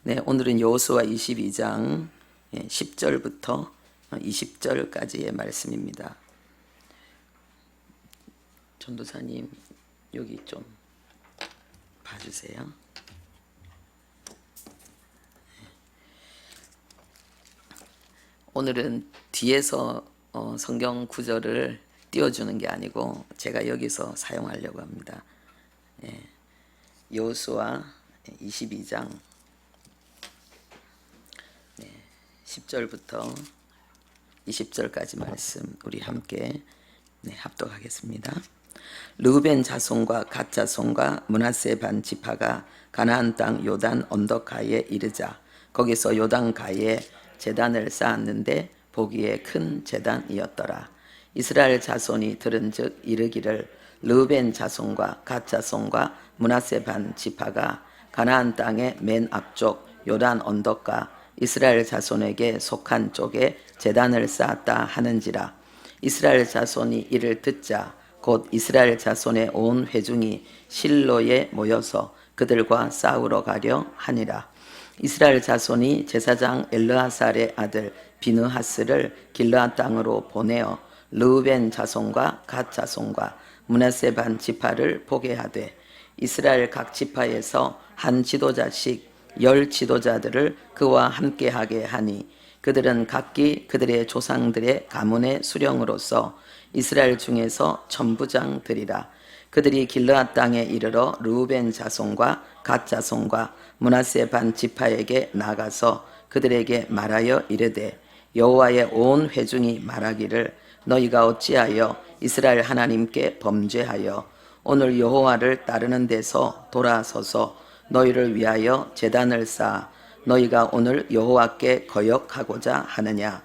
네, 오늘은 여호수아 22장 10절부터 20절까지의 말씀입니다. 전도사님 여기 좀 봐주세요. 오늘은 뒤에서 성경 구절을 띄워주는 게 아니고 제가 여기서 사용하려고 합니다. 여호수아 22장 10절부터 20절까지 말씀 우리 함께 합독하겠습니다. 르우벤 자손과 갓 자손과 므낫세 반 지파가 가나안 땅 요단 언덕가에 이르자 거기서 요단가에 제단을 쌓았는데 보기에 큰 제단이었더라. 이스라엘 자손이 들은즉 이르기를 르우벤 자손과 갓 자손과 므낫세 반 지파가 가나안 땅의 맨 앞쪽 요단 언덕가 이스라엘 자손에게 속한 쪽에 제단을 쌓았다 하는지라. 이스라엘 자손이 이를 듣자 곧 이스라엘 자손의 온 회중이 실로에 모여서 그들과 싸우러 가려 하니라. 이스라엘 자손이 제사장 엘르아살의 아들 비느하스를 길르앗 땅으로 보내어 르우벤 자손과 갓 자손과 므낫세 반 지파를 보게 하되 이스라엘 각 지파에서 한 지도자씩 10 지도자들을 그와 함께하게 하니 그들은 각기 그들의 조상들의 가문의 수령으로서 이스라엘 중에서 천부장들이라. 그들이 길르앗 땅에 이르러 르우벤 자손과 갓 자손과 므낫세 반 지파에게 나가서 그들에게 말하여 이르되 여호와의 온 회중이 말하기를 너희가 어찌하여 이스라엘 하나님께 범죄하여 오늘 여호와를 따르는 데서 돌아서서 너희를 위하여 제단을 쌓아 너희가 오늘 여호와께 거역하고자 하느냐.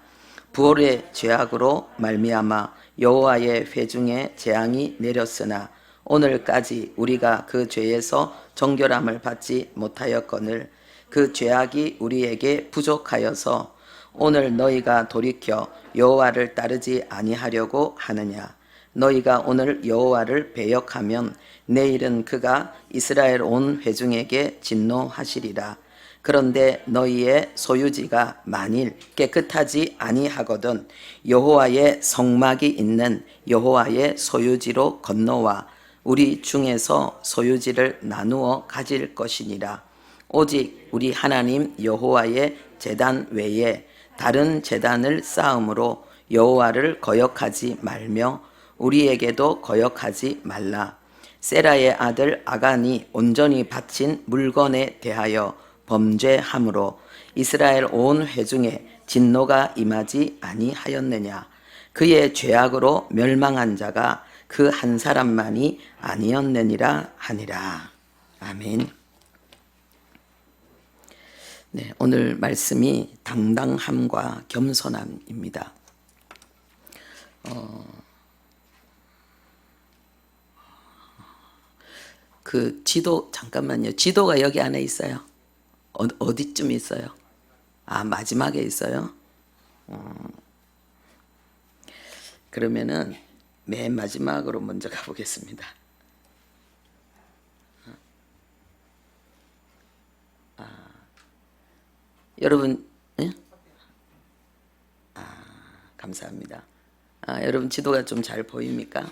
부올의 죄악으로 말미암아 여호와의 회중에 재앙이 내렸으나 오늘까지 우리가 그 죄에서 정결함을 받지 못하였거늘 그 죄악이 우리에게 부족하여서 오늘 너희가 돌이켜 여호와를 따르지 아니하려고 하느냐. 너희가 오늘 여호와를 배역하면 내일은 그가 이스라엘 온 회중에게 진노하시리라. 그런데 너희의 소유지가 만일 깨끗하지 아니하거든 여호와의 성막이 있는 여호와의 소유지로 건너와 우리 중에서 소유지를 나누어 가질 것이니라. 오직 우리 하나님 여호와의 제단 외에 다른 제단을 쌓음으로 여호와를 거역하지 말며 우리에게도 거역하지 말라. 세라의 아들 아간이 온전히 바친 물건에 대하여 범죄함으로 이스라엘 온 회중에 진노가 임하지 아니하였느냐. 그의 죄악으로 멸망한 자가 그 한 사람만이 아니었느니라 하니라. 아멘. 네, 오늘 말씀이 당당함과 겸손함입니다. 그 지도 잠깐만요. 지도가 여기 안에 있어요. 어디쯤 있어요? 아, 마지막에 있어요. 그러면은 맨 마지막으로 먼저 가보겠습니다. 여러분, 예? 감사합니다. 여러분 지도가 좀 잘 보입니까?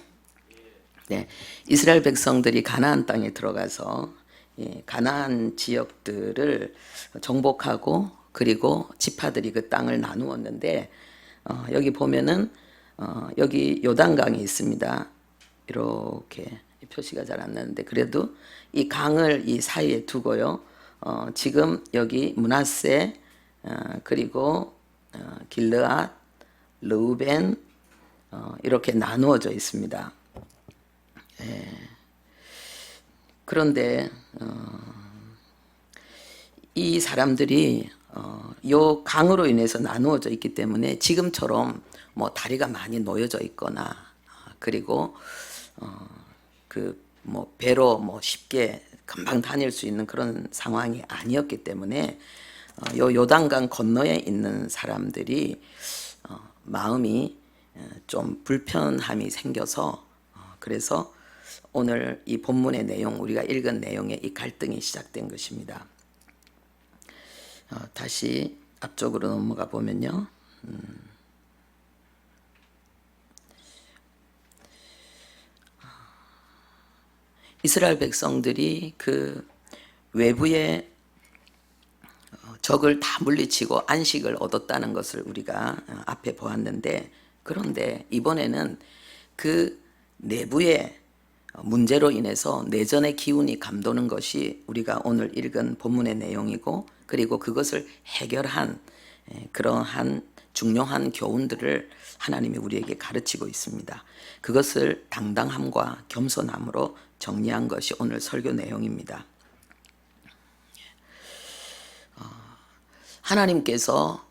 네, 이스라엘 백성들이 가나안 땅에 들어가서 가나안 지역들을 정복하고 그리고 지파들이 그 땅을 나누었는데 여기 보면은 여기 요단강이 있습니다. 이렇게 표시가 잘 안 나는데 그래도 이 강을 이 사이에 두고요. 지금 여기 므낫세 그리고 길르앗, 르우벤 이렇게 나누어져 있습니다. 그런데 이 사람들이 요 강으로 인해서 나누어져 있기 때문에 지금처럼 뭐 다리가 많이 놓여져 있거나 그리고 그 뭐 배로 뭐 쉽게 금방 다닐 수 있는 그런 상황이 아니었기 때문에 요 요단강 건너에 있는 사람들이 마음이 좀 불편함이 생겨서 그래서 오늘 이 본문의 내용 우리가 읽은 내용에 이 갈등이 시작된 것입니다. 다시 앞쪽으로 넘어가 보면요. 이스라엘 백성들이 그 외부의 적을 다 물리치고 안식을 얻었다는 것을 우리가 앞에 보았는데, 그런데 이번에는 그 내부의 문제로 인해서 내전의 기운이 감도는 것이 우리가 오늘 읽은 본문의 내용이고, 그리고 그것을 해결한 그러한 중요한 교훈들을 하나님이 우리에게 가르치고 있습니다. 그것을 당당함과 겸손함으로 정리한 것이 오늘 설교 내용입니다. 하나님께서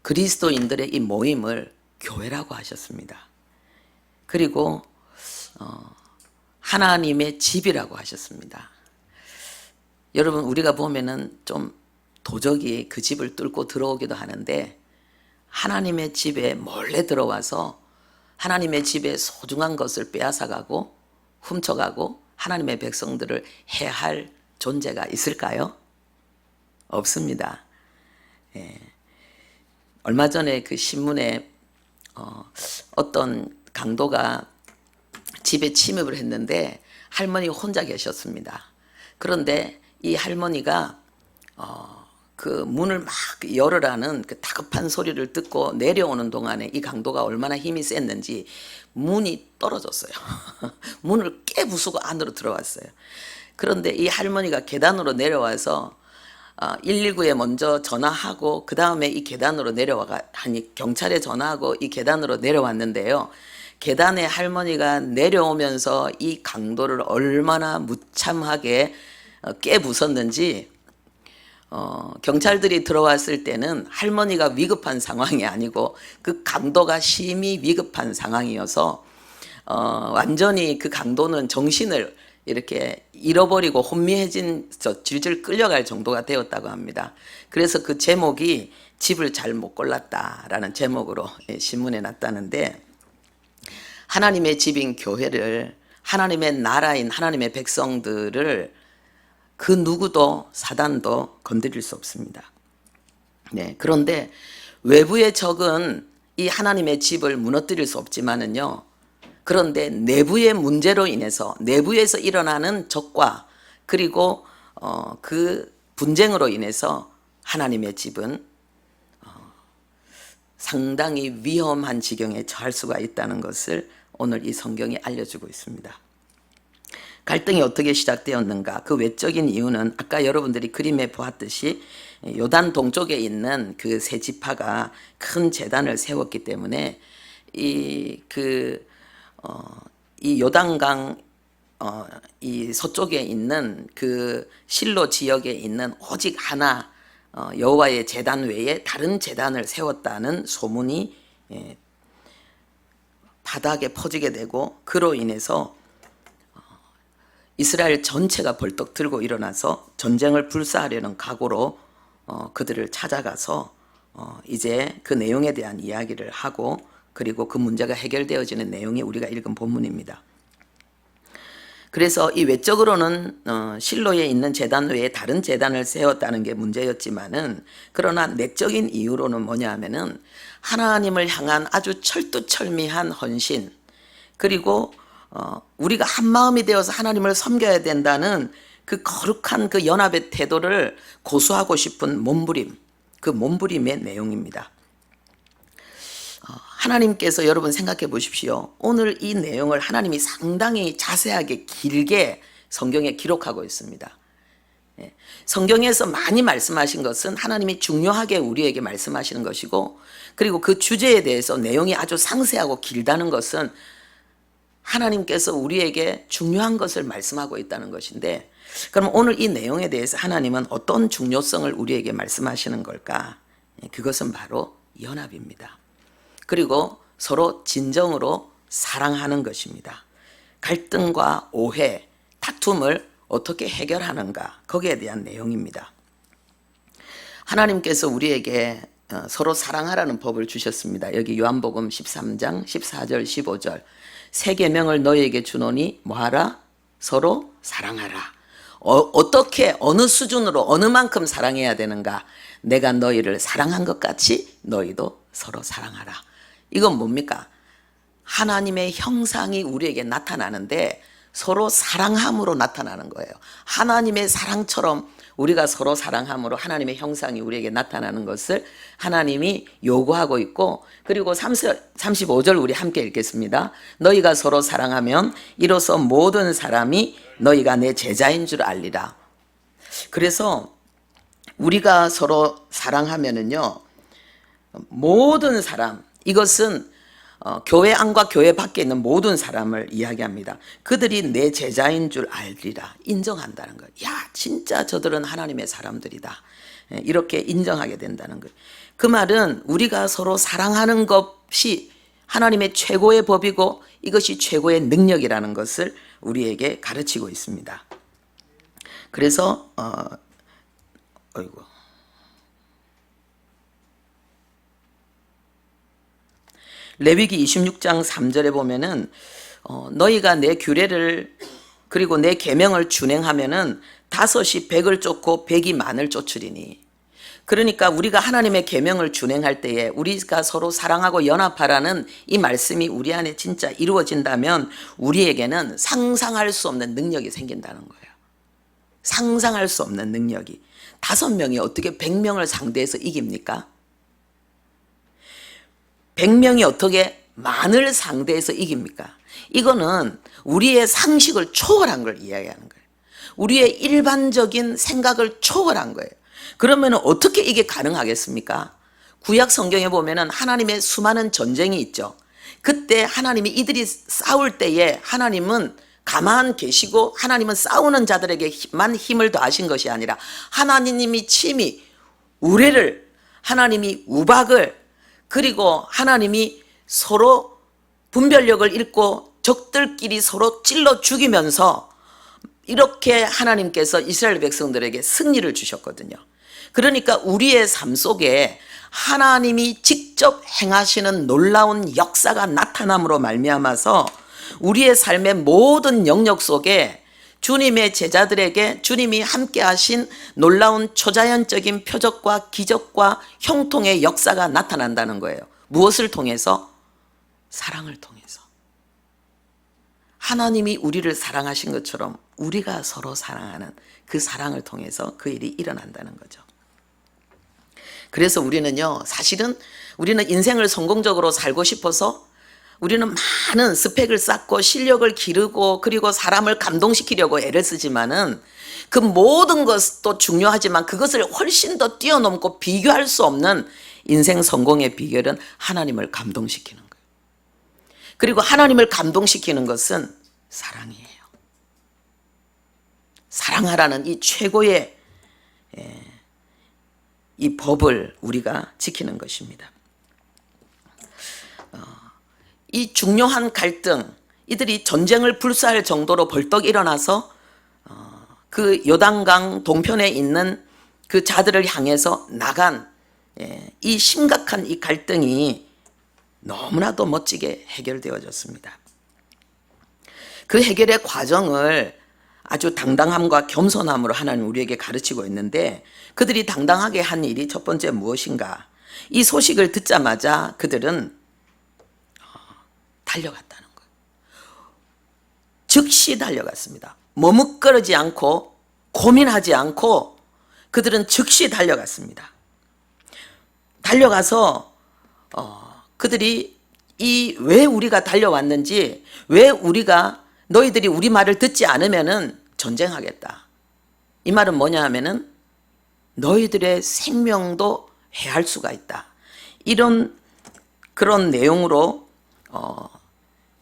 그리스도인들의 이 모임을 교회라고 하셨습니다. 그리고 하나님의 집이라고 하셨습니다. 여러분, 우리가 보면은 좀 도적이 그 집을 뚫고 들어오기도 하는데, 하나님의 집에 몰래 들어와서 하나님의 집에 소중한 것을 빼앗아가고 훔쳐가고 하나님의 백성들을 해할 존재가 있을까요? 없습니다. 얼마 전에 그 신문에 어떤 강도가 집에 침입을 했는데 할머니 혼자 계셨습니다. 그런데 이 할머니가 그 문을 막 열으라는 그 다급한 소리를 듣고 내려오는 동안에 이 강도가 얼마나 힘이 셌는지 문이 떨어졌어요. 문을 깨부수고 안으로 들어왔어요. 그런데 이 할머니가 계단으로 내려와서 119에 먼저 전화하고 그 다음에 이 계단으로 하니 경찰에 전화하고 이 계단으로 내려왔는데요. 계단에 할머니가 내려오면서 이 강도를 얼마나 무참하게 깨부쉈는지, 경찰들이 들어왔을 때는 할머니가 위급한 상황이 아니고 그 강도가 심히 위급한 상황이어서 완전히 그 강도는 정신을 이렇게 잃어버리고 혼미해진 질질 끌려갈 정도가 되었다고 합니다. 그래서 그 제목이 집을 잘 못 골랐다라는 제목으로 신문에 났다는데, 하나님의 집인 교회를, 하나님의 나라인 하나님의 백성들을 그 누구도 사단도 건드릴 수 없습니다. 그런데 외부의 적은 이 하나님의 집을 무너뜨릴 수 없지만은요, 그런데 내부의 문제로 인해서 내부에서 일어나는 적과 그리고 그 분쟁으로 인해서 하나님의 집은 상당히 위험한 지경에 처할 수가 있다는 것을 오늘 이 성경이 알려주고 있습니다. 갈등이 어떻게 시작되었는가? 그 외적인 이유는 아까 여러분들이 그림에 보았듯이 요단 동쪽에 있는 그 세 지파가 큰 제단을 세웠기 때문에 이 요단강 이 서쪽에 있는 그 실로 지역에 있는 오직 하나 여호와의 제단 외에 다른 제단을 세웠다는 소문이 바닥에 퍼지게 되고, 그로 인해서 이스라엘 전체가 벌떡 들고 일어나서 전쟁을 불사하려는 각오로 그들을 찾아가서 이제 그 내용에 대한 이야기를 하고, 그리고 그 문제가 해결되어지는 내용이 우리가 읽은 본문입니다. 그래서 이 외적으로는 실로에 있는 제단 외에 다른 제단을 세웠다는 게 문제였지만은, 그러나 내적인 이유로는 뭐냐 하면은 하나님을 향한 아주 철두철미한 헌신, 그리고 우리가 한 마음이 되어서 하나님을 섬겨야 된다는 그 거룩한 그 연합의 태도를 고수하고 싶은 몸부림, 그 몸부림의 내용입니다. 하나님께서, 여러분 생각해 보십시오. 오늘 이 내용을 하나님이 상당히 자세하게 길게 성경에 기록하고 있습니다. 성경에서 많이 말씀하신 것은 하나님이 중요하게 우리에게 말씀하시는 것이고, 그리고 그 주제에 대해서 내용이 아주 상세하고 길다는 것은 하나님께서 우리에게 중요한 것을 말씀하고 있다는 것인데, 그럼 오늘 이 내용에 대해서 하나님은 어떤 중요성을 우리에게 말씀하시는 걸까? 그것은 바로 연합입니다. 그리고 서로 진정으로 사랑하는 것입니다. 갈등과 오해, 다툼을 어떻게 해결하는가, 거기에 대한 내용입니다. 하나님께서 우리에게 서로 사랑하라는 법을 주셨습니다. 여기 요한복음 13장 14절 15절, 새 계명을 너희에게 주노니 뭐하라? 서로 사랑하라. 어떻게 어느 수준으로 어느 만큼 사랑해야 되는가? 내가 너희를 사랑한 것 같이 너희도 서로 사랑하라. 이건 뭡니까? 하나님의 형상이 우리에게 나타나는데 서로 사랑함으로 나타나는 거예요. 하나님의 사랑처럼 우리가 서로 사랑함으로 하나님의 형상이 우리에게 나타나는 것을 하나님이 요구하고 있고, 그리고 35절 우리 함께 읽겠습니다. 너희가 서로 사랑하면 이로써 모든 사람이 너희가 내 제자인 줄 알리라. 그래서 우리가 서로 사랑하면은요, 모든 사람, 이것은 교회 안과 교회 밖에 있는 모든 사람을 이야기합니다. 그들이 내 제자인 줄 알리라. 인정한다는 거예요. 야, 진짜 저들은 하나님의 사람들이다. 이렇게 인정하게 된다는 거예요. 그 말은 우리가 서로 사랑하는 것이 하나님의 최고의 법이고 이것이 최고의 능력이라는 것을 우리에게 가르치고 있습니다. 그래서 어이구. 레위기 26장 3절에 보면은 너희가 내 규례를 그리고 내 계명을 준행하면은 5이 100을 쫓고 100이 만을 쫓으리니. 그러니까 우리가 하나님의 계명을 준행할 때에 우리가 서로 사랑하고 연합하라는 이 말씀이 우리 안에 진짜 이루어진다면 우리에게는 상상할 수 없는 능력이 생긴다는 거예요. 상상할 수 없는 능력이. 5명이 어떻게 100명을 상대해서 이깁니까? 100명이 어떻게 만을 상대해서 이깁니까? 이거는 우리의 상식을 초월한 걸 이야기하는 거예요. 우리의 일반적인 생각을 초월한 거예요. 그러면 어떻게 이게 가능하겠습니까? 구약 성경에 보면은 하나님의 수많은 전쟁이 있죠. 그때 하나님이 이들이 싸울 때에 하나님은 가만 계시고 하나님은 싸우는 자들에게만 힘을 더하신 것이 아니라 하나님이 친히 우레를, 하나님이 우박을, 그리고 하나님이 서로 분별력을 잃고 적들끼리 서로 찔러 죽이면서 이렇게 하나님께서 이스라엘 백성들에게 승리를 주셨거든요. 그러니까 우리의 삶 속에 하나님이 직접 행하시는 놀라운 역사가 나타남으로 말미암아서 우리의 삶의 모든 영역 속에 주님의 제자들에게 주님이 함께 하신 놀라운 초자연적인 표적과 기적과 형통의 역사가 나타난다는 거예요. 무엇을 통해서? 사랑을 통해서. 하나님이 우리를 사랑하신 것처럼 우리가 서로 사랑하는 그 사랑을 통해서 그 일이 일어난다는 거죠. 그래서 우리는요, 사실은 우리는 인생을 성공적으로 살고 싶어서 우리는 많은 스펙을 쌓고 실력을 기르고 그리고 사람을 감동시키려고 애를 쓰지만은 그 모든 것도 중요하지만 그것을 훨씬 더 뛰어넘고 비교할 수 없는 인생 성공의 비결은 하나님을 감동시키는 거예요. 그리고 하나님을 감동시키는 것은 사랑이에요. 사랑하라는 이 최고의 이 법을 우리가 지키는 것입니다. 이 중요한 갈등, 이들이 전쟁을 불사할 정도로 벌떡 일어나서 그 요단강 동편에 있는 그 자들을 향해서 나간 이 심각한 이 갈등이 너무나도 멋지게 해결되어졌습니다. 그 해결의 과정을 아주 당당함과 겸손함으로 하나님 우리에게 가르치고 있는데, 그들이 당당하게 한 일이 첫 번째 무엇인가? 이 소식을 듣자마자 그들은 달려갔다는 거예요. 즉시 달려갔습니다. 머뭇거리지 않고 고민하지 않고 그들은 즉시 달려갔습니다. 달려가서 그들이 왜 우리가 달려왔는지, 왜 우리가 너희들이 우리 말을 듣지 않으면은 전쟁하겠다. 이 말은 뭐냐 하면은 너희들의 생명도 해할 수가 있다. 이런 그런 내용으로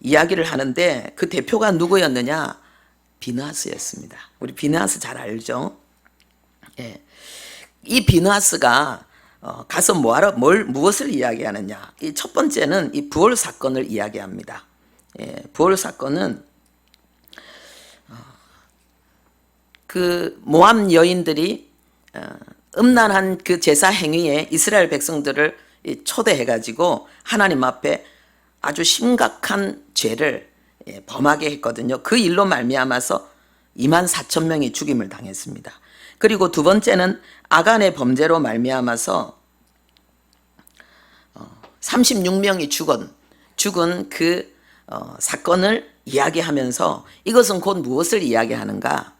이야기를 하는데, 그 대표가 누구였느냐? 비느하스였습니다. 우리 비느하스 잘 알죠? 예. 이 비느하스가 가서 무엇을 이야기하느냐? 이 첫 번째는 이 부월 사건을 이야기합니다. 예, 부월 사건은 그 모압 여인들이 음란한 그 제사 행위에 이스라엘 백성들을 초대해가지고 하나님 앞에 아주 심각한 죄를 범하게 했거든요. 그 일로 말미암아서 2만 4천 명이 죽임을 당했습니다. 그리고 두 번째는 아간의 범죄로 말미암아서 36명이 죽은 그 사건을 이야기하면서 이것은 곧 무엇을 이야기하는가?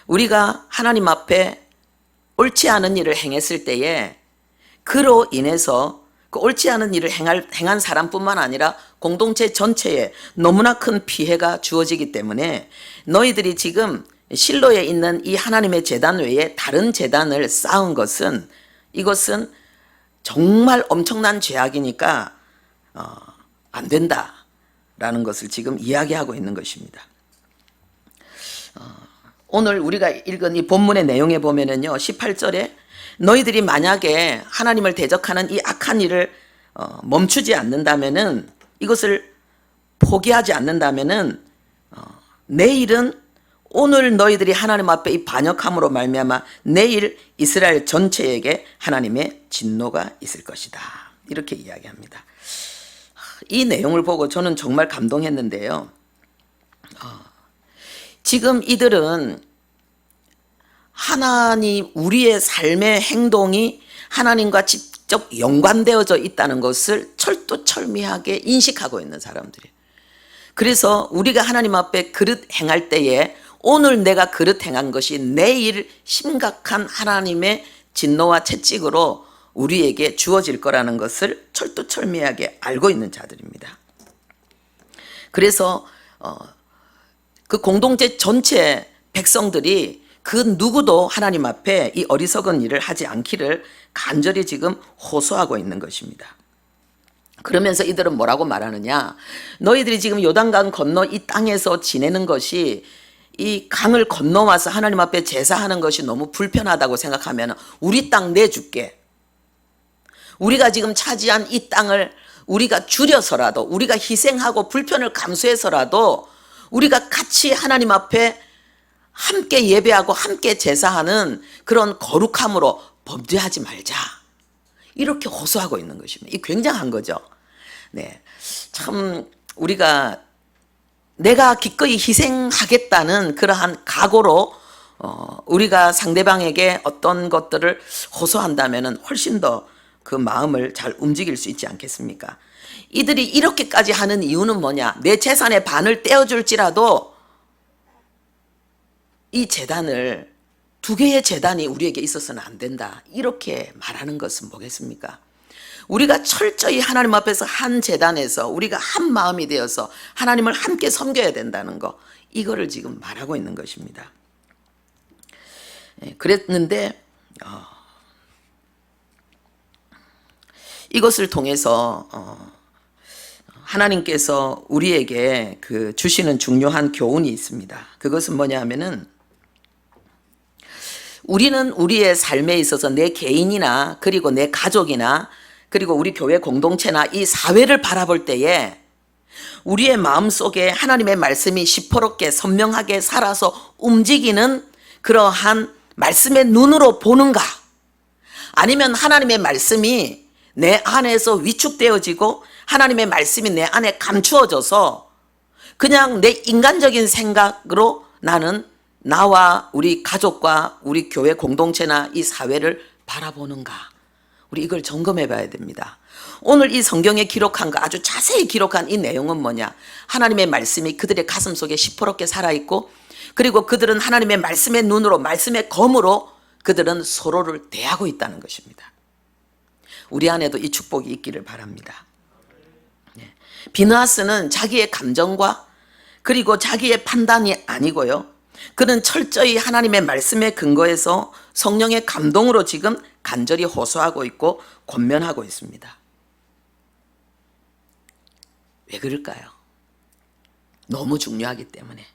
우리가 하나님 앞에 옳지 않은 일을 행했을 때에 그로 인해서 그 옳지 않은 일을 행한 사람뿐만 아니라 공동체 전체에 너무나 큰 피해가 주어지기 때문에 너희들이 지금 실로에 있는 이 하나님의 제단 외에 다른 제단을 쌓은 것은 이것은 정말 엄청난 죄악이니까 안 된다라는 것을 지금 이야기하고 있는 것입니다. 오늘 우리가 읽은 이 본문의 내용에 보면은요, 18절에 너희들이 만약에 하나님을 대적하는 이 악한 일을 멈추지 않는다면은, 이것을 포기하지 않는다면은 내일은 오늘 너희들이 하나님 앞에 이 반역함으로 말미암아 내일 이스라엘 전체에게 하나님의 진노가 있을 것이다. 이렇게 이야기합니다. 이 내용을 보고 저는 정말 감동했는데요. 지금 이들은 하나님, 우리의 삶의 행동이 하나님과 직접 연관되어져 있다는 것을 철두철미하게 인식하고 있는 사람들이에요. 그래서 우리가 하나님 앞에 그릇 행할 때에 오늘 내가 그릇 행한 것이 내일 심각한 하나님의 진노와 채찍으로 우리에게 주어질 거라는 것을 철두철미하게 알고 있는 자들입니다. 그래서 그 공동체 전체 백성들이 그 누구도 하나님 앞에 이 어리석은 일을 하지 않기를 간절히 지금 호소하고 있는 것입니다. 그러면서 이들은 뭐라고 말하느냐? 너희들이 지금 요단강 건너 이 땅에서 지내는 것이, 이 강을 건너와서 하나님 앞에 제사하는 것이 너무 불편하다고 생각하면 우리 땅 내줄게. 우리가 지금 차지한 이 땅을 우리가 줄여서라도, 우리가 희생하고 불편을 감수해서라도 우리가 같이 하나님 앞에 함께 예배하고 함께 제사하는 그런 거룩함으로 범죄하지 말자. 이렇게 호소하고 있는 것입니다. 이 굉장한 거죠. 네, 참 우리가 내가 기꺼이 희생하겠다는 그러한 각오로 우리가 상대방에게 어떤 것들을 호소한다면 훨씬 더 그 마음을 잘 움직일 수 있지 않겠습니까? 이들이 이렇게까지 하는 이유는 뭐냐? 내 재산의 반을 떼어줄지라도 이 재단을, 두 개의 재단이 우리에게 있어서는 안 된다. 이렇게 말하는 것은 뭐겠습니까? 우리가 철저히 하나님 앞에서 한 재단에서 우리가 한 마음이 되어서 하나님을 함께 섬겨야 된다는 거, 이거를 지금 말하고 있는 것입니다. 그랬는데 이것을 통해서 하나님께서 우리에게 그 주시는 중요한 교훈이 있습니다. 그것은 뭐냐 하면은, 우리는 우리의 삶에 있어서 내 개인이나 그리고 내 가족이나 그리고 우리 교회 공동체나 이 사회를 바라볼 때에 우리의 마음속에 하나님의 말씀이 시퍼렇게 선명하게 살아서 움직이는 그러한 말씀의 눈으로 보는가? 아니면 하나님의 말씀이 내 안에서 위축되어지고 하나님의 말씀이 내 안에 감추어져서 그냥 내 인간적인 생각으로 나는 나와 우리 가족과 우리 교회 공동체나 이 사회를 바라보는가? 우리 이걸 점검해 봐야 됩니다. 오늘 이 성경에 기록한 거, 아주 자세히 기록한 이 내용은 뭐냐? 하나님의 말씀이 그들의 가슴 속에 시퍼렇게 살아있고, 그리고 그들은 하나님의 말씀의 눈으로, 말씀의 검으로 그들은 서로를 대하고 있다는 것입니다. 우리 안에도 이 축복이 있기를 바랍니다. 비느하스는 자기의 감정과 그리고 자기의 판단이 아니고요, 그는 철저히 하나님의 말씀에 근거해서 성령의 감동으로 지금 간절히 호소하고 있고 권면하고 있습니다. 왜 그럴까요? 너무 중요하기 때문에.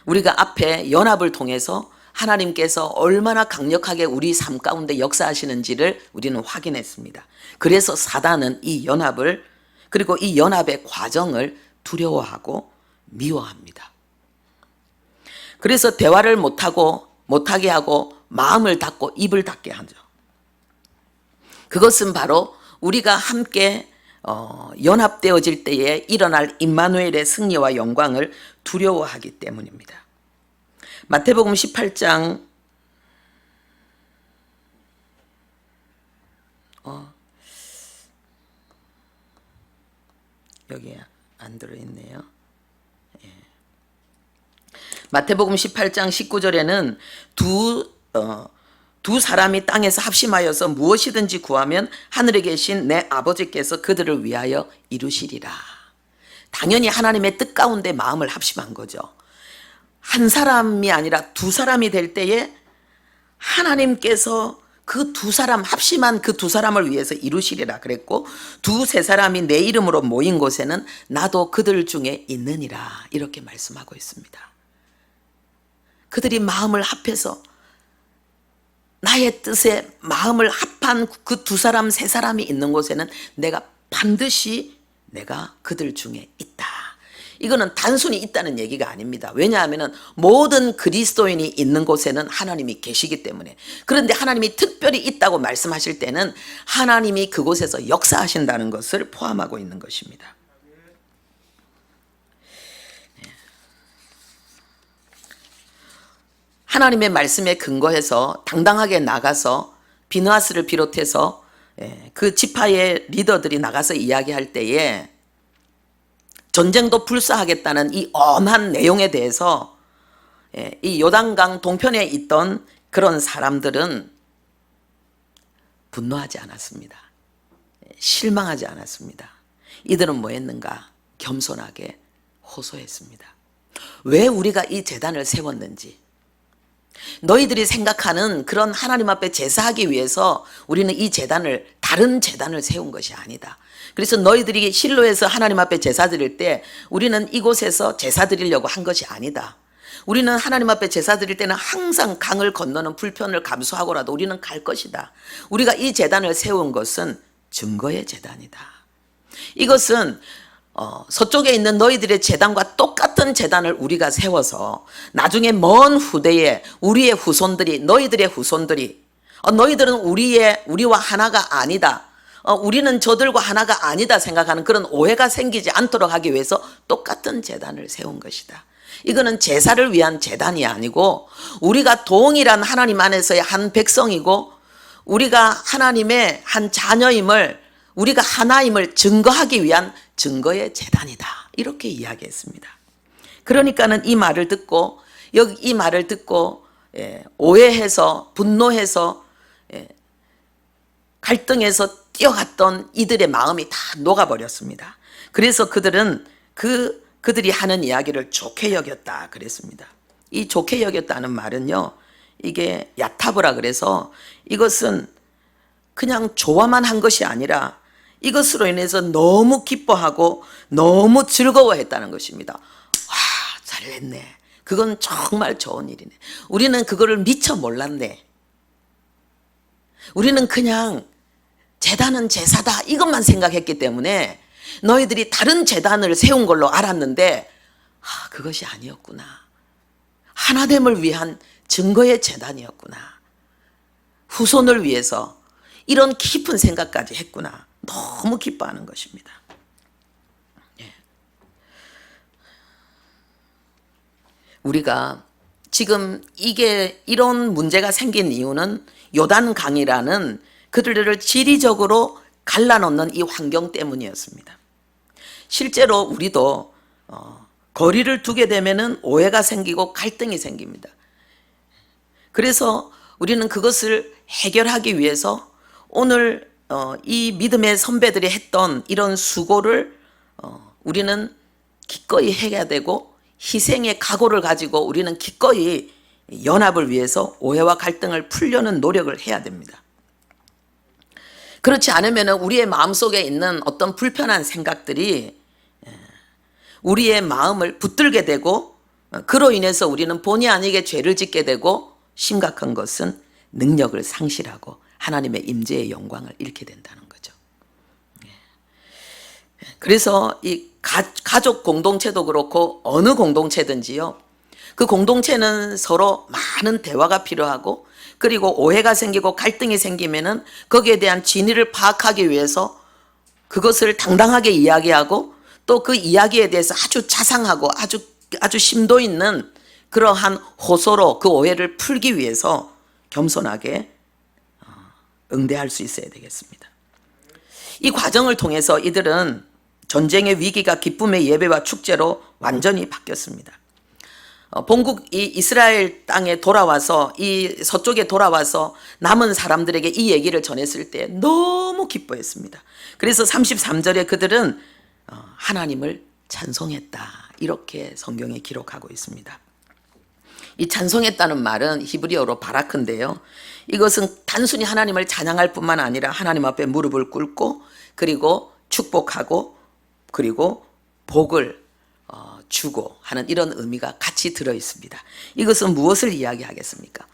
우리가 앞에 연합을 통해서 하나님께서 얼마나 강력하게 우리 삶 가운데 역사하시는지를 우리는 확인했습니다. 그래서 사단은 이 연합을, 그리고 이 연합의 과정을 두려워하고 미워합니다. 그래서 대화를 못하게 하고 마음을 닫고 입을 닫게 하죠. 그것은 바로 우리가 함께 연합되어질 때에 일어날 임마누엘의 승리와 영광을 두려워하기 때문입니다. 마태복음 18장 여기에 안 들어있네요. 마태복음 18장 19절에는 두 사람이 땅에서 합심하여서 무엇이든지 구하면 하늘에 계신 내 아버지께서 그들을 위하여 이루시리라. 당연히 하나님의 뜻 가운데 마음을 합심한 거죠. 한 사람이 아니라 두 사람이 될 때에 하나님께서 그 두 사람, 합심한 그 두 사람을 위해서 이루시리라 그랬고, 두세 사람이 내 이름으로 모인 곳에는 나도 그들 중에 있느니라, 이렇게 말씀하고 있습니다. 그들이 마음을 합해서 나의 뜻에 마음을 합한 그 두 사람, 세 사람이 있는 곳에는 내가 반드시 내가 그들 중에 있다. 이거는 단순히 있다는 얘기가 아닙니다. 왜냐하면 모든 그리스도인이 있는 곳에는 하나님이 계시기 때문에. 그런데 하나님이 특별히 있다고 말씀하실 때는 하나님이 그곳에서 역사하신다는 것을 포함하고 있는 것입니다. 하나님의 말씀에 근거해서 당당하게 나가서 비느하스를 비롯해서 그 지파의 리더들이 나가서 이야기할 때에 전쟁도 불사하겠다는 이 엄한 내용에 대해서 이 요단강 동편에 있던 그런 사람들은 분노하지 않았습니다. 실망하지 않았습니다. 이들은 뭐 했는가? 겸손하게 호소했습니다. 왜 우리가 이 제단을 세웠는지, 너희들이 생각하는 그런 하나님 앞에 제사하기 위해서 우리는 이 제단을, 다른 제단을 세운 것이 아니다. 그래서 너희들이 실로에서 하나님 앞에 제사 드릴 때 우리는 이곳에서 제사 드리려고 한 것이 아니다. 우리는 하나님 앞에 제사 드릴 때는 항상 강을 건너는 불편을 감수하고라도 우리는 갈 것이다. 우리가 이 제단을 세운 것은 증거의 제단이다. 이것은 서쪽에 있는 너희들의 제단과 똑같은 제단을 우리가 세워서 나중에 먼 후대에 우리의 후손들이, 너희들의 후손들이, 너희들은 우리와 하나가 아니다, 우리는 저들과 하나가 아니다 생각하는 그런 오해가 생기지 않도록 하기 위해서 똑같은 제단을 세운 것이다. 이거는 제사를 위한 제단이 아니고 우리가 동일한 하나님 안에서의 한 백성이고 우리가 하나님의 한 자녀임을, 우리가 하나임을 증거하기 위한 증거의 제단이다, 이렇게 이야기했습니다. 그러니까는 이 말을 듣고 오해해서 분노해서 갈등해서 뛰어갔던 이들의 마음이 다 녹아버렸습니다. 그래서 그들은 그들이 하는 이야기를 좋게 여겼다 그랬습니다. 이 좋게 여겼다는 말은요, 이게 야타브라 그래서 이것은 그냥 좋아만 한 것이 아니라 이것으로 인해서 너무 기뻐하고 너무 즐거워했다는 것입니다. 와, 잘했네. 그건 정말 좋은 일이네. 우리는 그거를 미처 몰랐네. 우리는 그냥 제단은 제사다 이것만 생각했기 때문에 너희들이 다른 제단을 세운 걸로 알았는데 그것이 아니었구나. 하나됨을 위한 증거의 제단이었구나. 후손을 위해서 이런 깊은 생각까지 했구나. 너무 기뻐하는 것입니다. 우리가 지금 이런 문제가 생긴 이유는 요단강이라는 그들을 지리적으로 갈라놓는 이 환경 때문이었습니다. 실제로 우리도 거리를 두게 되면은 오해가 생기고 갈등이 생깁니다. 그래서 우리는 그것을 해결하기 위해서 오늘 이 믿음의 선배들이 했던 이런 수고를 우리는 기꺼이 해야 되고, 희생의 각오를 가지고 우리는 기꺼이 연합을 위해서 오해와 갈등을 풀려는 노력을 해야 됩니다. 그렇지 않으면 우리의 마음속에 있는 어떤 불편한 생각들이 우리의 마음을 붙들게 되고, 그로 인해서 우리는 본의 아니게 죄를 짓게 되고, 심각한 것은 능력을 상실하고 하나님의 임재의 영광을 잃게 된다는 거죠. 그래서 이 가족 공동체도 그렇고 어느 공동체든지요, 그 공동체는 서로 많은 대화가 필요하고, 그리고 오해가 생기고 갈등이 생기면은 거기에 대한 진위를 파악하기 위해서 그것을 당당하게 이야기하고 또 그 이야기에 대해서 아주 자상하고 아주 심도 있는 그러한 호소로 그 오해를 풀기 위해서 겸손하게 응대할 수 있어야 되겠습니다. 이 과정을 통해서 이들은 전쟁의 위기가 기쁨의 예배와 축제로 완전히 바뀌었습니다. 본국 이 이스라엘 땅에 돌아와서 이 서쪽에 돌아와서 남은 사람들에게 이 얘기를 전했을 때 너무 기뻐했습니다. 그래서 33절에 그들은 하나님을 찬송했다, 이렇게 성경에 기록하고 있습니다. 이 찬송했다는 말은 히브리어로 바라크인데요, 이것은 단순히 하나님을 찬양할 뿐만 아니라 하나님 앞에 무릎을 꿇고 그리고 축복하고 그리고 복을 주고 하는 이런 의미가 같이 들어 있습니다. 이것은 무엇을 이야기하겠습니까?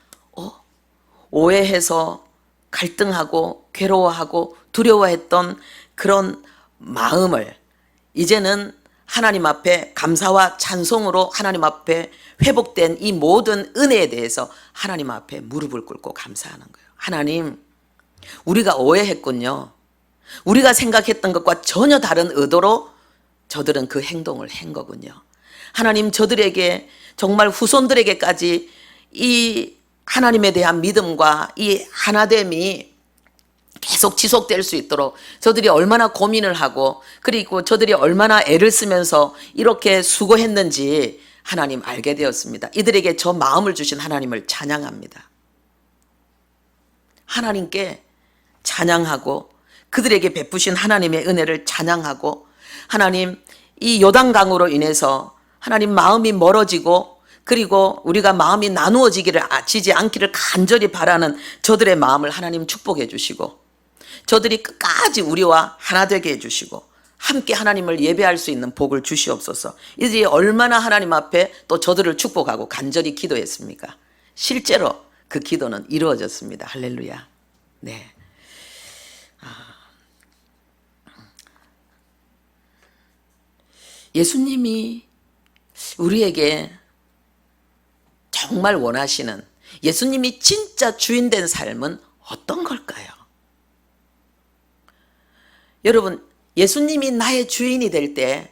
오해해서 갈등하고 괴로워하고 두려워했던 그런 마음을 이제는 하나님 앞에 감사와 찬송으로 하나님 앞에 회복된 이 모든 은혜에 대해서 하나님 앞에 무릎을 꿇고 감사하는 거예요. 하나님, 우리가 오해했군요. 우리가 생각했던 것과 전혀 다른 의도로 저들은 그 행동을 한 거군요. 하나님, 저들에게 정말 후손들에게까지 이 하나님에 대한 믿음과 이 하나됨이 계속 지속될 수 있도록 저들이 얼마나 고민을 하고 그리고 저들이 얼마나 애를 쓰면서 이렇게 수고했는지 하나님 알게 되었습니다. 이들에게 저 마음을 주신 하나님을 찬양합니다. 하나님께 찬양하고 그들에게 베푸신 하나님의 은혜를 찬양하고, 하나님, 이 요단강으로 인해서 하나님 마음이 멀어지고 그리고 우리가 마음이 나누어지지 않기를 간절히 바라는 저들의 마음을 하나님 축복해 주시고, 저들이 끝까지 우리와 하나 되게 해주시고 함께 하나님을 예배할 수 있는 복을 주시옵소서. 이들이 얼마나 하나님 앞에 또 저들을 축복하고 간절히 기도했습니까? 실제로 그 기도는 이루어졌습니다. 할렐루야. 네. 예수님이 우리에게 정말 원하시는, 예수님이 진짜 주인 된 삶은 어떤 걸까요? 여러분, 예수님이 나의 주인이 될 때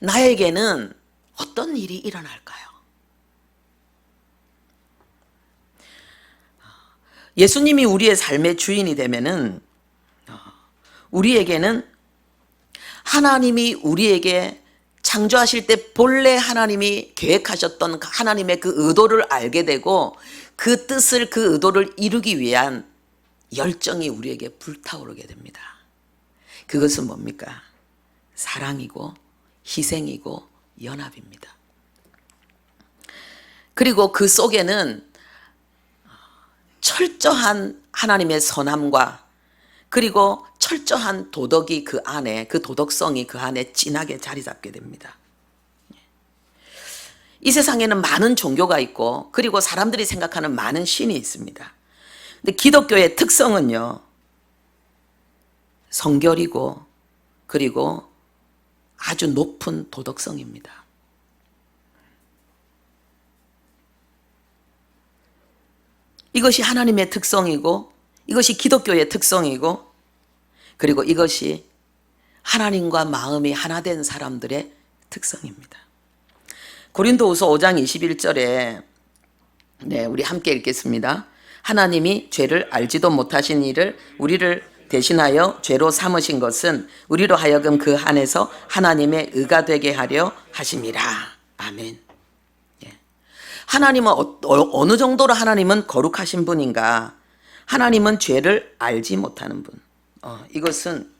나에게는 어떤 일이 일어날까요? 예수님이 우리의 삶의 주인이 되면은 우리에게는 하나님이 우리에게 창조하실 때 본래 하나님이 계획하셨던 하나님의 그 의도를 알게 되고 그 뜻을, 그 의도를 이루기 위한 열정이 우리에게 불타오르게 됩니다. 그것은 뭡니까? 사랑이고 희생이고 연합입니다. 그리고 그 속에는 철저한 하나님의 선함과 그리고 철저한 도덕이 그 안에, 그 도덕성이 그 안에 진하게 자리 잡게 됩니다. 이 세상에는 많은 종교가 있고 그리고 사람들이 생각하는 많은 신이 있습니다. 근데 기독교의 특성은요, 성결이고 그리고 아주 높은 도덕성입니다. 이것이 하나님의 특성이고 이것이 기독교의 특성이고 그리고 이것이 하나님과 마음이 하나 된 사람들의 특성입니다. 고린도후서 5장 21절에 우리 함께 읽겠습니다. 하나님이 죄를 알지도 못하신 이를 우리를 대신하여 죄로 삼으신 것은 우리로 하여금 그 안에서 하나님의 의가 되게 하려 하심이라. 아멘. 하나님은 어느 정도로 하나님은 거룩하신 분인가? 하나님은 죄를 알지 못하는 분. 이것은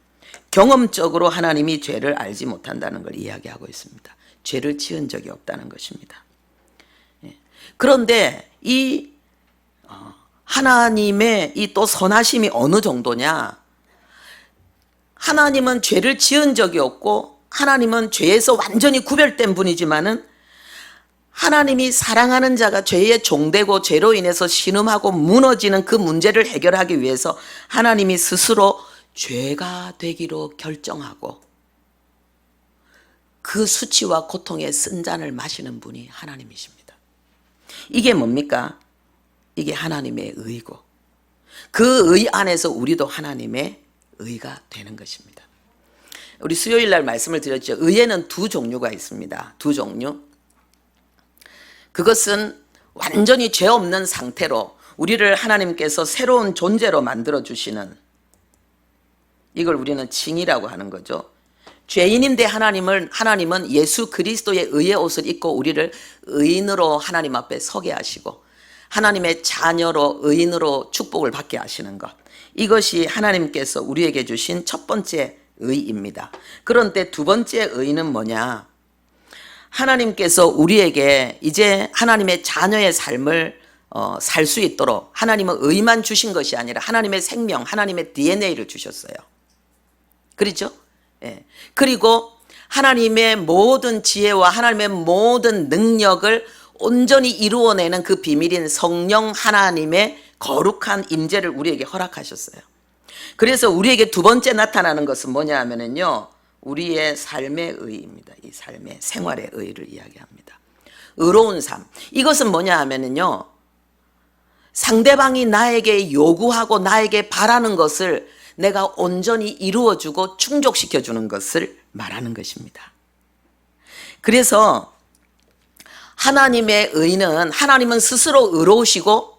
경험적으로 하나님이 죄를 알지 못한다는 걸 이야기하고 있습니다. 죄를 지은 적이 없다는 것입니다. 그런데 이 하나님의 이 또 선하심이 어느 정도냐? 하나님은 죄를 지은 적이 없고 하나님은 죄에서 완전히 구별된 분이지만은 하나님이 사랑하는 자가 죄의 종되고 죄로 인해서 신음하고 무너지는 그 문제를 해결하기 위해서 하나님이 스스로 죄가 되기로 결정하고 그 수치와 고통의 쓴 잔을 마시는 분이 하나님이십니다. 이게 뭡니까? 이게 하나님의 의고 그 의 안에서 우리도 하나님의 의가 되는 것입니다. 우리 수요일 날 말씀을 드렸죠. 의에는 두 종류가 있습니다. 두 종류. 그것은 완전히 죄 없는 상태로 우리를 하나님께서 새로운 존재로 만들어 주시는, 이걸 우리는 칭이라고 하는 거죠. 죄인인데 하나님은 예수 그리스도의 의의 옷을 입고 우리를 의인으로 하나님 앞에 서게 하시고 하나님의 자녀로 의인으로 축복을 받게 하시는 것, 이것이 하나님께서 우리에게 주신 첫 번째 의입니다. 그런데 두 번째 의는 뭐냐? 하나님께서 우리에게 이제 하나님의 자녀의 삶을 살 수 있도록 하나님은 의만 주신 것이 아니라 하나님의 생명, 하나님의 DNA를 주셨어요. 그렇죠? 예. 그리고 하나님의 모든 지혜와 하나님의 모든 능력을 온전히 이루어내는 그 비밀인 성령 하나님의 거룩한 임재를 우리에게 허락하셨어요. 그래서 우리에게 두 번째 나타나는 것은 뭐냐 하면은요, 우리의 삶의 의입니다. 이 삶의 생활의 의를 이야기합니다. 의로운 삶. 이것은 뭐냐 하면은요, 상대방이 나에게 요구하고 나에게 바라는 것을 내가 온전히 이루어주고 충족시켜주는 것을 말하는 것입니다. 그래서 하나님의 의는, 하나님은 스스로 의로우시고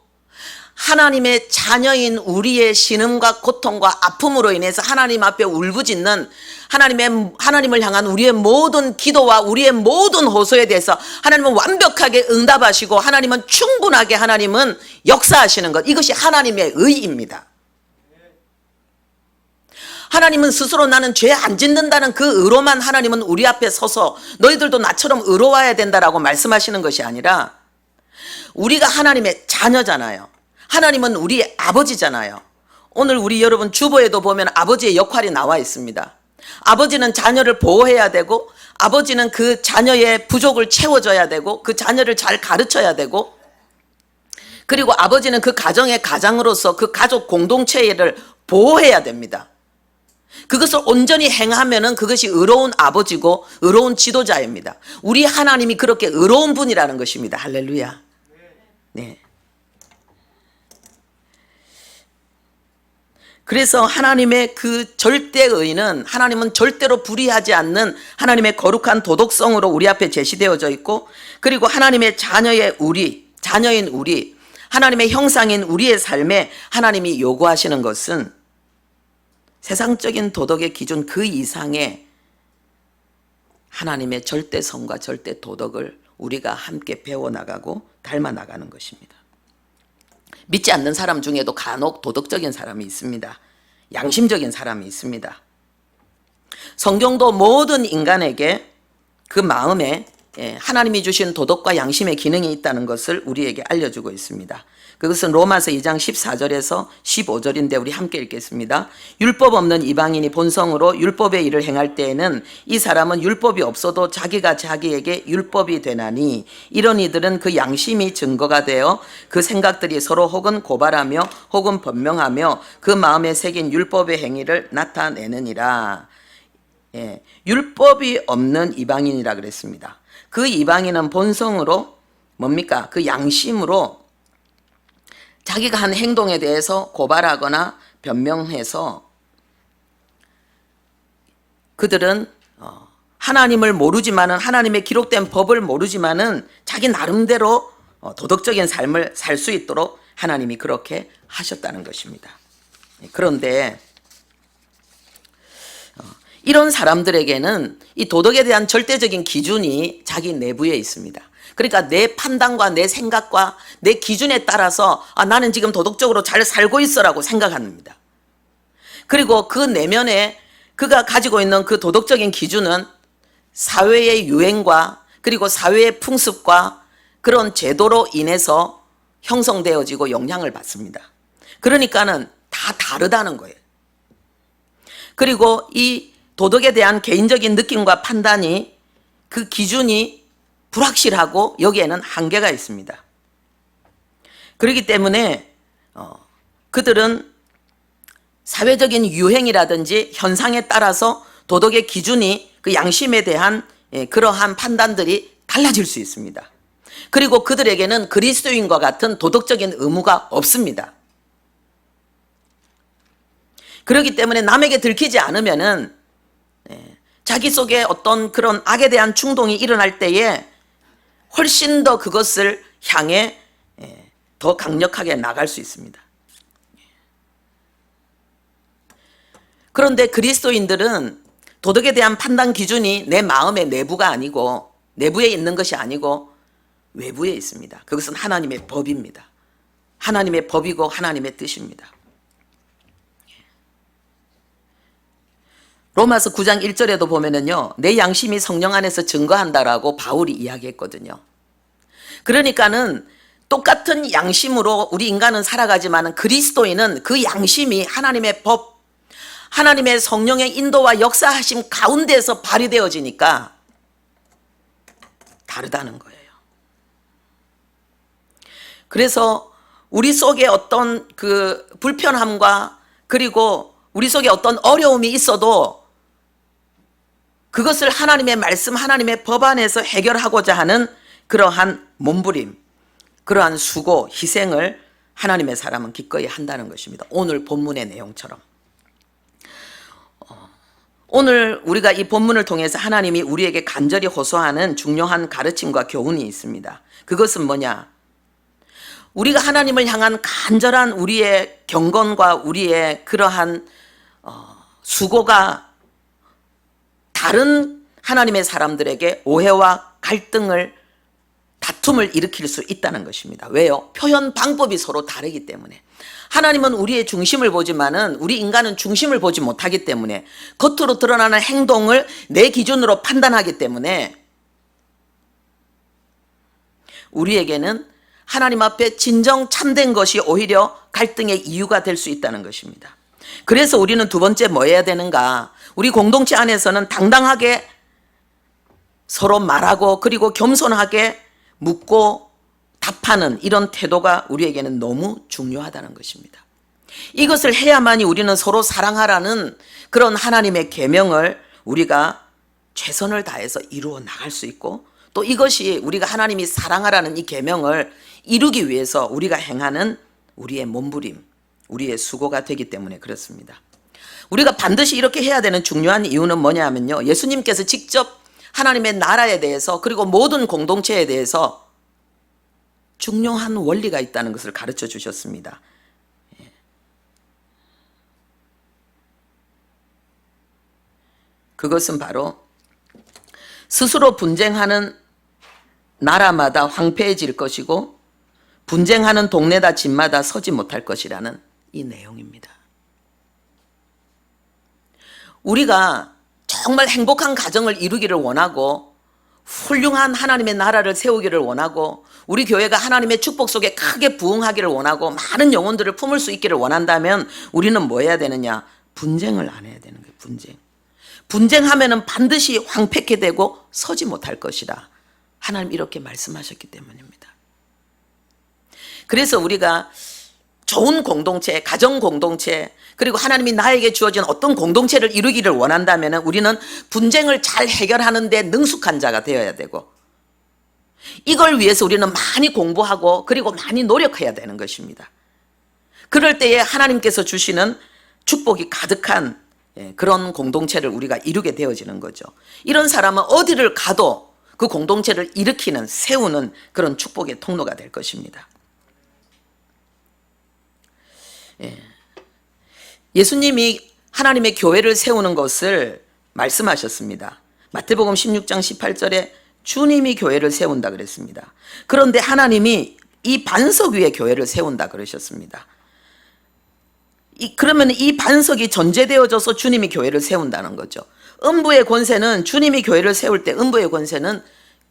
하나님의 자녀인 우리의 신음과 고통과 아픔으로 인해서 하나님 앞에 울부짖는 하나님을 향한 우리의 모든 기도와 우리의 모든 호소에 대해서 하나님은 완벽하게 응답하시고 하나님은 충분하게 하나님은 역사하시는 것, 이것이 하나님의 의입니다. 하나님은 스스로 나는 죄 안 짓는다는 그 의로만 하나님은 우리 앞에 서서 너희들도 나처럼 의로워야 된다라고 말씀하시는 것이 아니라, 우리가 하나님의 자녀잖아요. 하나님은 우리의 아버지잖아요. 오늘 우리 여러분 주보에도 보면 아버지의 역할이 나와 있습니다. 아버지는 자녀를 보호해야 되고, 아버지는 그 자녀의 부족을 채워줘야 되고, 그 자녀를 잘 가르쳐야 되고, 그리고 아버지는 그 가정의 가장으로서 그 가족 공동체를 보호해야 됩니다. 그것을 온전히 행하면은 그것이 의로운 아버지고 의로운 지도자입니다. 우리 하나님이 그렇게 의로운 분이라는 것입니다. 할렐루야. 네. 그래서 하나님의 그 절대의는, 하나님은 절대로 불의하지 않는 하나님의 거룩한 도덕성으로 우리 앞에 제시되어져 있고, 그리고 하나님의 자녀인 우리, 하나님의 형상인 우리의 삶에 하나님이 요구하시는 것은 세상적인 도덕의 기준 그 이상의 하나님의 절대성과 절대 도덕을 우리가 함께 배워나가고 닮아나가는 것입니다. 믿지 않는 사람 중에도 간혹 도덕적인 사람이 있습니다. 양심적인 사람이 있습니다. 성경도 모든 인간에게 그 마음에 하나님이 주신 도덕과 양심의 기능이 있다는 것을 우리에게 알려주고 있습니다. 그것은 로마서 2장 14절에서 15절인데 우리 함께 읽겠습니다. 율법 없는 이방인이 본성으로 율법의 일을 행할 때에는 이 사람은 율법이 없어도 자기가 자기에게 율법이 되나니, 이런 이들은 그 양심이 증거가 되어 그 생각들이 서로 혹은 고발하며 혹은 변명하며 그 마음에 새긴 율법의 행위를 나타내느니라. 율법이 없는 이방인이라 그랬습니다. 그 이방인은 본성으로 뭡니까? 그 양심으로 자기가 한 행동에 대해서 고발하거나 변명해서, 그들은 하나님을 모르지만은, 하나님의 기록된 법을 모르지만은 자기 나름대로 도덕적인 삶을 살 수 있도록 하나님이 그렇게 하셨다는 것입니다. 그런데 이런 사람들에게는 이 도덕에 대한 절대적인 기준이 자기 내부에 있습니다. 그러니까 내 판단과 내 생각과 내 기준에 따라서 나는 지금 도덕적으로 잘 살고 있어라고 생각합니다. 그리고 그 내면에 그가 가지고 있는 그 도덕적인 기준은 사회의 유행과 그리고 사회의 풍습과 그런 제도로 인해서 형성되어지고 영향을 받습니다. 그러니까는 다 다르다는 거예요. 그리고 이 도덕에 대한 개인적인 느낌과 판단이, 그 기준이 불확실하고 여기에는 한계가 있습니다. 그렇기 때문에 그들은 사회적인 유행이라든지 현상에 따라서 도덕의 기준이, 그 양심에 대한 그러한 판단들이 달라질 수 있습니다. 그리고 그들에게는 그리스도인과 같은 도덕적인 의무가 없습니다. 그렇기 때문에 남에게 들키지 않으면은 자기 속에 어떤 그런 악에 대한 충동이 일어날 때에 훨씬 더 그것을 향해 더 강력하게 나갈 수 있습니다. 그런데 그리스도인들은 도덕에 대한 판단 기준이 내 마음의 내부가 아니고, 내부에 있는 것이 아니고 외부에 있습니다. 그것은 하나님의 법입니다. 하나님의 법이고 하나님의 뜻입니다. 로마서 9장 1절에도 보면은요, 내 양심이 성령 안에서 증거한다라고 바울이 이야기했거든요. 그러니까는 똑같은 양심으로 우리 인간은 살아가지만 그리스도인은 그 양심이 하나님의 법, 하나님의 성령의 인도와 역사하심 가운데서 발휘되어지니까 다르다는 거예요. 그래서 우리 속에 어떤 그 불편함과 그리고 우리 속에 어떤 어려움이 있어도 그것을 하나님의 말씀, 하나님의 법 안에서 해결하고자 하는 그러한 몸부림, 그러한 수고, 희생을 하나님의 사람은 기꺼이 한다는 것입니다. 오늘 본문의 내용처럼. 오늘 우리가 이 본문을 통해서 하나님이 우리에게 간절히 호소하는 중요한 가르침과 교훈이 있습니다. 그것은 뭐냐? 우리가 하나님을 향한 간절한 우리의 경건과 우리의 그러한 수고가 다른 하나님의 사람들에게 오해와 갈등을, 다툼을 일으킬 수 있다는 것입니다. 왜요? 표현 방법이 서로 다르기 때문에. 하나님은 우리의 중심을 보지만은 우리 인간은 중심을 보지 못하기 때문에, 겉으로 드러나는 행동을 내 기준으로 판단하기 때문에 우리에게는 하나님 앞에 진정 참된 것이 오히려 갈등의 이유가 될 수 있다는 것입니다. 그래서 우리는 두 번째 뭐 해야 되는가? 우리 공동체 안에서는 당당하게 서로 말하고 그리고 겸손하게 묻고 답하는 이런 태도가 우리에게는 너무 중요하다는 것입니다. 이것을 해야만이 우리는 서로 사랑하라는 그런 하나님의 계명을 우리가 최선을 다해서 이루어 나갈 수 있고, 또 이것이 우리가 하나님이 사랑하라는 이 계명을 이루기 위해서 우리가 행하는 우리의 몸부림, 우리의 수고가 되기 때문에 그렇습니다. 우리가 반드시 이렇게 해야 되는 중요한 이유는 뭐냐면요, 예수님께서 직접 하나님의 나라에 대해서 그리고 모든 공동체에 대해서 중요한 원리가 있다는 것을 가르쳐 주셨습니다. 그것은 바로 스스로 분쟁하는 나라마다 황폐해질 것이고 분쟁하는 동네다 집마다 서지 못할 것이라는 이 내용입니다. 우리가 정말 행복한 가정을 이루기를 원하고 훌륭한 하나님의 나라를 세우기를 원하고 우리 교회가 하나님의 축복 속에 크게 부흥하기를 원하고 많은 영혼들을 품을 수 있기를 원한다면 우리는 뭐 해야 되느냐? 분쟁을 안 해야 되는 거예요. 분쟁하면은 반드시 황폐케 되고 서지 못할 것이다. 하나님 이렇게 말씀하셨기 때문입니다. 그래서 우리가 좋은 공동체, 가정 공동체, 그리고 하나님이 나에게 주어진 어떤 공동체를 이루기를 원한다면 우리는 분쟁을 잘 해결하는 데 능숙한 자가 되어야 되고, 이걸 위해서 우리는 많이 공부하고 그리고 많이 노력해야 되는 것입니다. 그럴 때에 하나님께서 주시는 축복이 가득한 그런 공동체를 우리가 이루게 되어지는 거죠. 이런 사람은 어디를 가도 그 공동체를 일으키는, 세우는 그런 축복의 통로가 될 것입니다. 예수님이 하나님의 교회를 세우는 것을 말씀하셨습니다. 마태복음 16장 18절에 주님이 교회를 세운다 그랬습니다. 그런데 하나님이 이 반석 위에 교회를 세운다 그러셨습니다. 그러면 이 반석이 전제되어져서 주님이 교회를 세운다는 거죠. 음부의 권세는 주님이 교회를 세울 때 음부의 권세는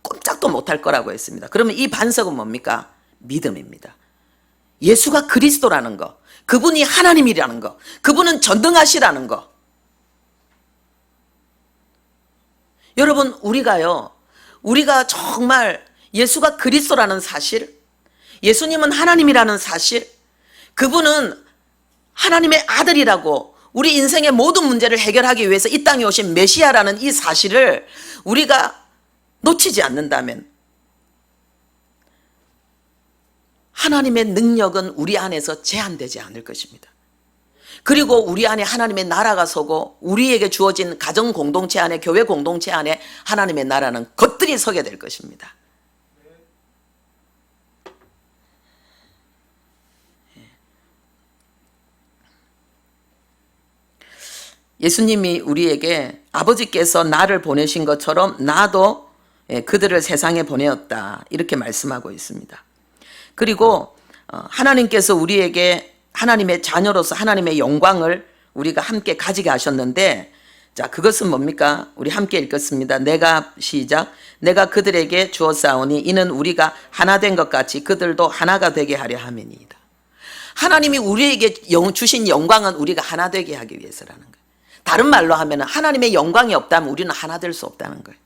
꼼짝도 못할 거라고 했습니다. 그러면 이 반석은 뭡니까? 믿음입니다. 예수가 그리스도라는 거, 그분이 하나님이라는 거, 그분은 전능하시라는 거. 여러분, 우리가 정말 예수가 그리스도라는 사실, 예수님은 하나님이라는 사실, 그분은 하나님의 아들이라고, 우리 인생의 모든 문제를 해결하기 위해서 이 땅에 오신 메시아라는 이 사실을 우리가 놓치지 않는다면 하나님의 능력은 우리 안에서 제한되지 않을 것입니다. 그리고 우리 안에 하나님의 나라가 서고 우리에게 주어진 가정 공동체 안에, 교회 공동체 안에 하나님의 나라는 겉들이 서게 될 것입니다. 예수님이 우리에게 아버지께서 나를 보내신 것처럼 나도 그들을 세상에 보내었다, 이렇게 말씀하고 있습니다. 그리고 하나님께서 우리에게 하나님의 자녀로서 하나님의 영광을 우리가 함께 가지게 하셨는데, 자, 그것은 뭡니까? 우리 함께 읽겠습니다. 시작. 내가 그들에게 주었사오니 이는 우리가 하나 된 것 같이 그들도 하나가 되게 하려 함이니이다. 하나님이 우리에게 주신 영광은 우리가 하나 되게 하기 위해서라는 거예요. 다른 말로 하면 하나님의 영광이 없다면 우리는 하나 될 수 없다는 거예요.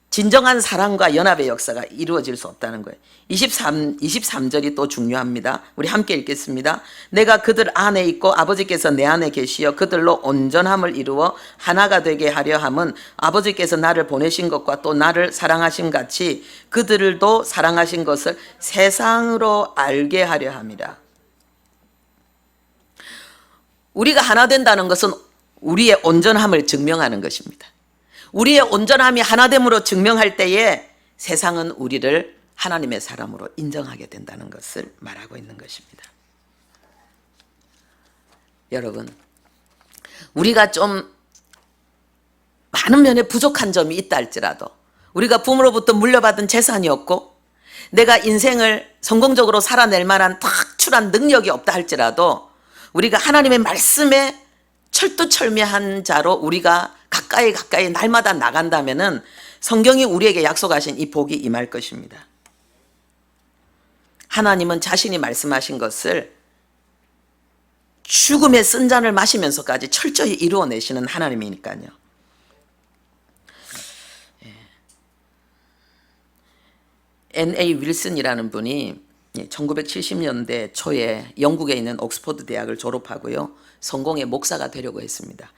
진정한 사랑과 연합의 역사가 이루어질 수 없다는 거예요. 23절이 또 중요합니다. 우리 함께 읽겠습니다. 내가 그들 안에 있고 아버지께서 내 안에 계시어 그들로 온전함을 이루어 하나가 되게 하려 함은 아버지께서 나를 보내신 것과 또 나를 사랑하신 같이 그들도 사랑하신 것을 세상으로 알게 하려 함이라. 우리가 하나 된다는 것은 우리의 온전함을 증명하는 것입니다. 우리의 온전함이 하나됨으로 증명할 때에 세상은 우리를 하나님의 사람으로 인정하게 된다는 것을 말하고 있는 것입니다. 여러분, 우리가 좀 많은 면에 부족한 점이 있다 할지라도, 우리가 부모로부터 물려받은 재산이 없고 내가 인생을 성공적으로 살아낼 만한 특출한 능력이 없다 할지라도, 우리가 하나님의 말씀에 철두철미한 자로 우리가 가까이 날마다 나간다면은 성경이 우리에게 약속하신 이 복이 임할 것입니다. 하나님은 자신이 말씀하신 것을 죽음의 쓴 잔을 마시면서까지 철저히 이루어내시는 하나님이니까요. N.A. 윌슨이라는 분이 1970년대 초에 영국에 있는 옥스퍼드 대학을 졸업하고요, 성공의 목사가 되려고 했습니다.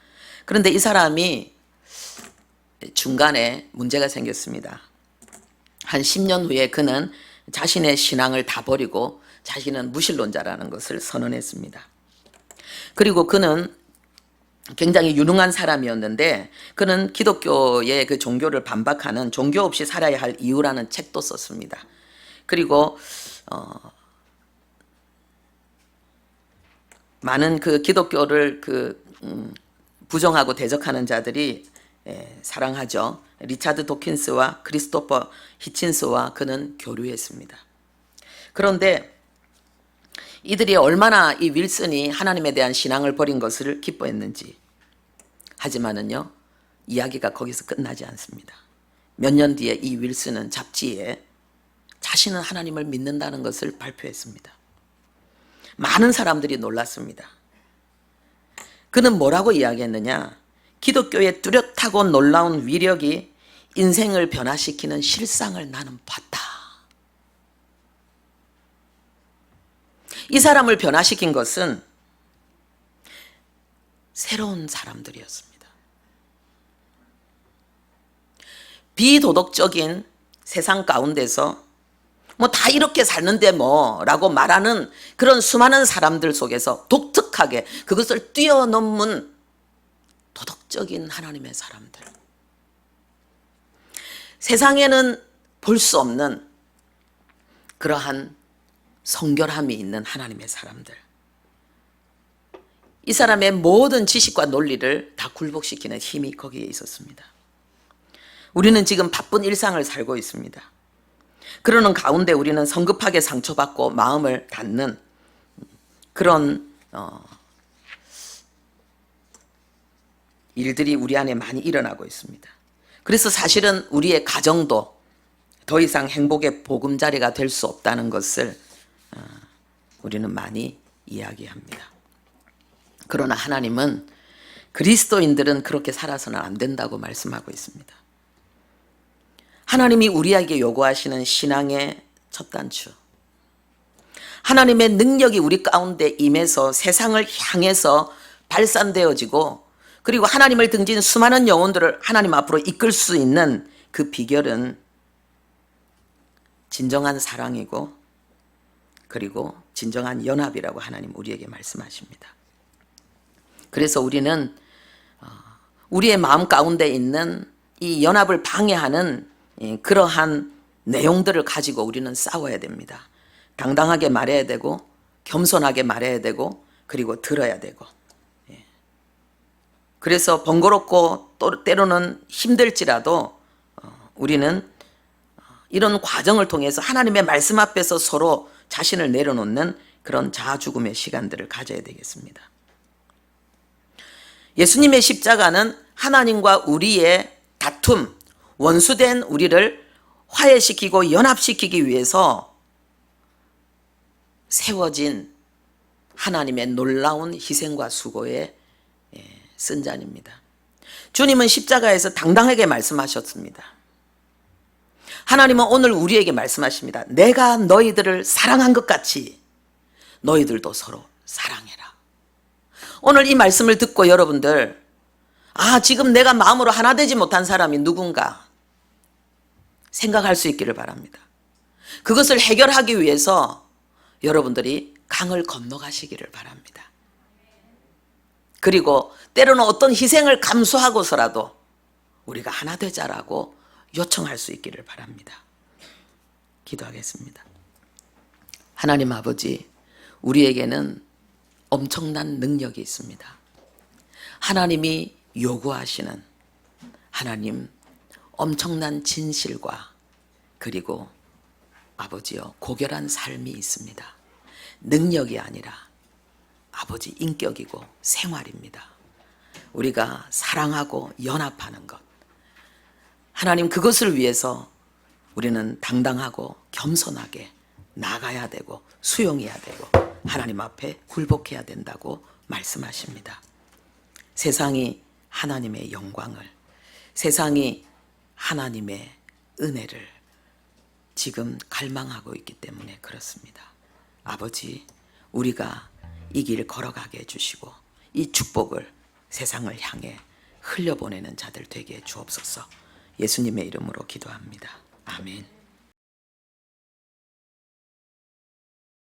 그런데 이 사람이 중간에 문제가 생겼습니다. 한 10년 후에 그는 자신의 신앙을 다 버리고 자신은 무신론자라는 것을 선언했습니다. 그리고 그는 굉장히 유능한 사람이었는데, 그는 기독교의 그 종교를 반박하는 종교 없이 살아야 할 이유라는 책도 썼습니다. 그리고 많은 그 기독교를 부정하고 대적하는 자들이 사랑하죠. 리차드 도킨스와 크리스토퍼 히친스와 그는 교류했습니다. 그런데 이들이 얼마나 이 윌슨이 하나님에 대한 신앙을 버린 것을 기뻐했는지. 하지만은요, 이야기가 거기서 끝나지 않습니다. 몇 년 뒤에 이 윌슨은 잡지에 자신은 하나님을 믿는다는 것을 발표했습니다. 많은 사람들이 놀랐습니다. 그는 뭐라고 이야기했느냐? 기독교의 뚜렷하고 놀라운 위력이 인생을 변화시키는 실상을 나는 봤다. 이 사람을 변화시킨 것은 새로운 사람들이었습니다. 비도덕적인 세상 가운데서 다 이렇게 살는데 라고 말하는 그런 수많은 사람들 속에서 독특하게 그것을 뛰어넘은 도덕적인 하나님의 사람들, 세상에는 볼 수 없는 그러한 성결함이 있는 하나님의 사람들, 이 사람의 모든 지식과 논리를 다 굴복시키는 힘이 거기에 있었습니다. 우리는 지금 바쁜 일상을 살고 있습니다. 그러는 가운데 우리는 성급하게 상처받고 마음을 닫는 그런 일들이 우리 안에 많이 일어나고 있습니다. 그래서 사실은 우리의 가정도 더 이상 행복의 보금자리가 될 수 없다는 것을 우리는 많이 이야기합니다. 그러나 하나님은 그리스도인들은 그렇게 살아서는 안 된다고 말씀하고 있습니다. 하나님이 우리에게 요구하시는 신앙의 첫 단추, 하나님의 능력이 우리 가운데 임해서 세상을 향해서 발산되어지고, 그리고 하나님을 등진 수많은 영혼들을 하나님 앞으로 이끌 수 있는 그 비결은 진정한 사랑이고, 그리고 진정한 연합이라고 하나님 우리에게 말씀하십니다. 그래서 우리는 우리의 마음 가운데 있는 이 연합을 방해하는 그러한 내용들을 가지고 우리는 싸워야 됩니다. 당당하게 말해야 되고 겸손하게 말해야 되고 그리고 들어야 되고. 그래서 번거롭고 또 때로는 힘들지라도 우리는 이런 과정을 통해서 하나님의 말씀 앞에서 서로 자신을 내려놓는 그런 자아 죽음의 시간들을 가져야 되겠습니다. 예수님의 십자가는 하나님과 우리의 다툼, 원수된 우리를 화해시키고 연합시키기 위해서 세워진 하나님의 놀라운 희생과 수고의 쓴잔입니다. 주님은 십자가에서 당당하게 말씀하셨습니다. 하나님은 오늘 우리에게 말씀하십니다. 내가 너희들을 사랑한 것 같이 너희들도 서로 사랑해라. 오늘 이 말씀을 듣고 여러분들, 지금 내가 마음으로 하나 되지 못한 사람이 누군가 생각할 수 있기를 바랍니다. 그것을 해결하기 위해서 여러분들이 강을 건너가시기를 바랍니다. 그리고 때로는 어떤 희생을 감수하고서라도 우리가 하나 되자라고 요청할 수 있기를 바랍니다. 기도하겠습니다. 하나님 아버지, 우리에게는 엄청난 능력이 있습니다. 하나님이 요구하시는 하나님 엄청난 진실과 그리고 아버지여 고결한 삶이 있습니다. 능력이 아니라 아버지 인격이고 생활입니다. 우리가 사랑하고 연합하는 것, 하나님 그것을 위해서 우리는 당당하고 겸손하게 나가야 되고 수용해야 되고 하나님 앞에 굴복해야 된다고 말씀하십니다. 세상이 하나님의 영광을, 세상이 하나님의 은혜를 지금 갈망하고 있기 때문에 그렇습니다. 아버지, 우리가 이 길 걸어가게 해주시고 이 축복을 세상을 향해 흘려보내는 자들 되게 해 주옵소서. 예수님의 이름으로 기도합니다. 아멘.